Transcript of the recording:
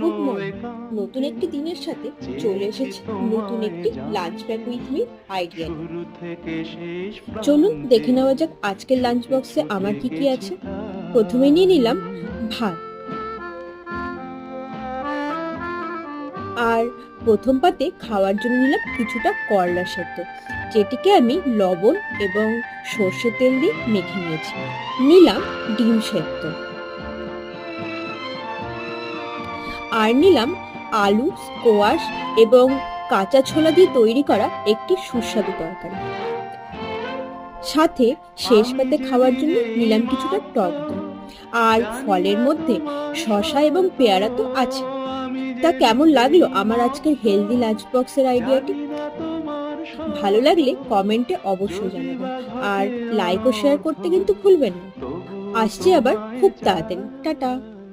Good morning. নতুন একটি দিনের সাথে চলে এসেছে নতুন একটি lunch bag with me idea. চলুন দেখে নেওয়া যাক আজকের লাঞ্চ বক্সে আমার কি কি আছে। প্রথমে নিয়ে নিলাম ভাত, আর প্রথম পাতে খাওয়ার জন্য নিলাম কিছুটা করলা সেদ্ধ, যেটিকে আমি লবণ এবং সর্ষের তেল দিয়ে মেখে নিয়েছি। নিলাম ডিম সেদ্ধ, আর নিলাম আলু, স্কোয়াশ এবং কাঁচা ছোলা দিয়ে তৈরি করা একটি সুস্বাদু তরকারি। সাথে শেষ পাতে খাওয়ার জন্য নিলাম কিছুটা টক দই। আর ফলের মধ্যে শসা এবং পেয়ারা তো আছে। তা কেমন লাগলো আমার আজকের হেলদি লাঞ্চ বক্সের আইডিয়াটি? ভালো লাগলে কমেন্টে অবশ্যই জানাবেন, আর লাইক ও শেয়ার করতে কিন্তু ভুলবেন না। আসছি আবার খুব তাড়াতাড়ি। টাটা।